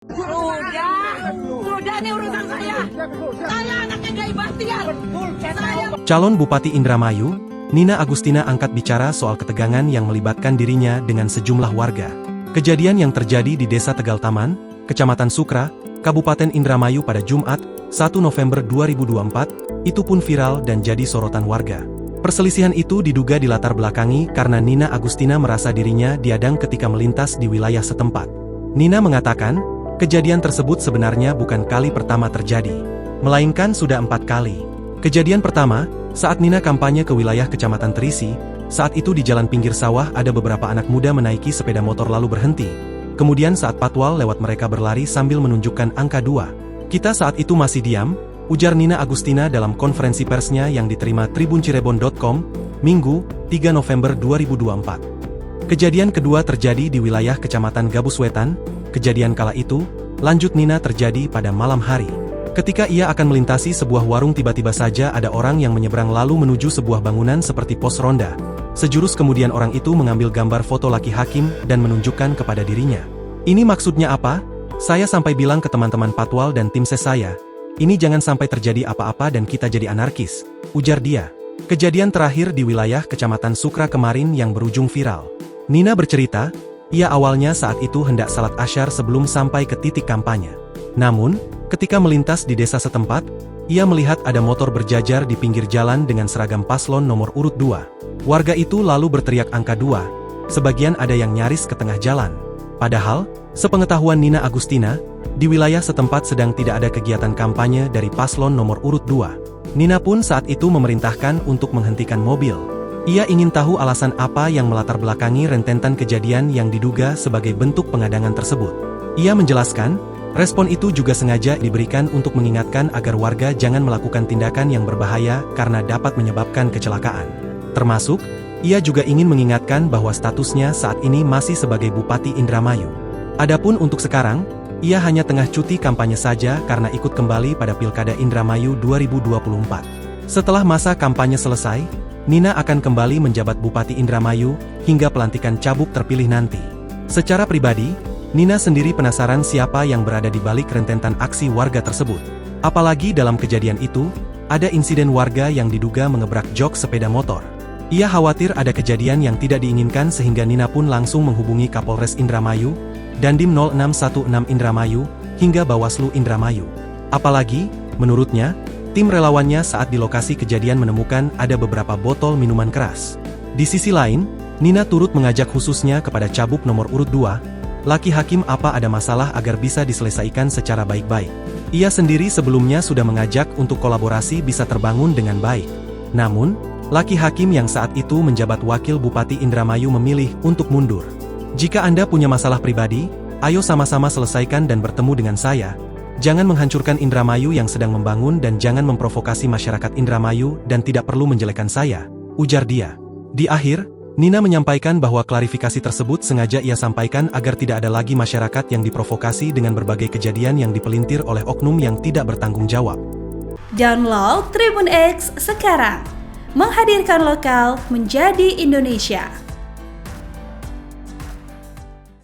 Sudah nih urusan saya. Saya anaknya Gai Bahtiar. Saya... Calon Bupati Indramayu, Nina Agustina angkat bicara soal ketegangan yang melibatkan dirinya dengan sejumlah warga. Kejadian yang terjadi di Desa Tegal Taman, Kecamatan Sukra, Kabupaten Indramayu pada Jumat, 1 November 2024, itu pun viral dan jadi sorotan warga. Perselisihan itu diduga dilatar belakangi karena Nina Agustina merasa dirinya diadang ketika melintas di wilayah setempat. Nina mengatakan, kejadian tersebut sebenarnya bukan kali pertama terjadi, melainkan sudah 4 kali. Kejadian pertama, saat Nina kampanye ke wilayah Kecamatan Terisi, saat itu di jalan pinggir sawah ada beberapa anak muda menaiki sepeda motor lalu berhenti. Kemudian saat patwal lewat mereka berlari sambil menunjukkan angka 2. Kita saat itu masih diam, ujar Nina Agustina dalam konferensi persnya yang diterima tribuncirebon.com, Minggu, 3 November 2024. Kejadian kedua terjadi di wilayah Kecamatan Gabus Wetan. Kejadian kala itu, lanjut Nina terjadi pada malam hari. Ketika ia akan melintasi sebuah warung tiba-tiba saja ada orang yang menyeberang lalu menuju sebuah bangunan seperti pos ronda. Sejurus kemudian orang itu mengambil gambar foto laki hakim dan menunjukkan kepada dirinya. Ini maksudnya apa? Saya sampai bilang ke teman-teman patwal dan tim ses saya, ini jangan sampai terjadi apa-apa dan kita jadi anarkis, ujar dia. Kejadian terakhir di wilayah Kecamatan Sukra kemarin yang berujung viral. Nina bercerita, ia awalnya saat itu hendak salat asyar sebelum sampai ke titik kampanye. Namun, ketika melintas di desa setempat, ia melihat ada motor berjajar di pinggir jalan dengan seragam paslon nomor urut 2. Warga itu lalu berteriak angka 2, sebagian ada yang nyaris ke tengah jalan. Padahal, sepengetahuan Nina Agustina, di wilayah setempat sedang tidak ada kegiatan kampanye dari paslon nomor urut 2. Nina pun saat itu memerintahkan untuk menghentikan mobil. Ia ingin tahu alasan apa yang melatar belakangi rentetan kejadian yang diduga sebagai bentuk pengadangan tersebut. Ia menjelaskan, respon itu juga sengaja diberikan untuk mengingatkan agar warga jangan melakukan tindakan yang berbahaya karena dapat menyebabkan kecelakaan. Termasuk, ia juga ingin mengingatkan bahwa statusnya saat ini masih sebagai Bupati Indramayu. Adapun untuk sekarang, ia hanya tengah cuti kampanye saja karena ikut kembali pada Pilkada Indramayu 2024. Setelah masa kampanye selesai, Nina akan kembali menjabat Bupati Indramayu hingga pelantikan cabuk terpilih nanti. Secara pribadi, Nina sendiri penasaran siapa yang berada di balik rentetan aksi warga tersebut. Apalagi dalam kejadian itu, ada insiden warga yang diduga mengebrak jok sepeda motor. Ia khawatir ada kejadian yang tidak diinginkan sehingga Nina pun langsung menghubungi Kapolres Indramayu, Dandim 0616 Indramayu, hingga Bawaslu Indramayu. Apalagi, menurutnya, tim relawannya saat di lokasi kejadian menemukan ada beberapa botol minuman keras. Di sisi lain, Nina turut mengajak khususnya kepada cabuk nomor urut 2, laki hakim apa ada masalah agar bisa diselesaikan secara baik-baik. Ia sendiri sebelumnya sudah mengajak untuk kolaborasi bisa terbangun dengan baik. Namun, laki hakim yang saat itu menjabat wakil Bupati Indramayu memilih untuk mundur. Jika Anda punya masalah pribadi, ayo sama-sama selesaikan dan bertemu dengan saya. Jangan menghancurkan Indramayu yang sedang membangun dan jangan memprovokasi masyarakat Indramayu dan tidak perlu menjelekkan saya, ujar dia. Di akhir, Nina menyampaikan bahwa klarifikasi tersebut sengaja ia sampaikan agar tidak ada lagi masyarakat yang diprovokasi dengan berbagai kejadian yang dipelintir oleh oknum yang tidak bertanggung jawab. Download Tribun X sekarang, menghadirkan lokal menjadi Indonesia.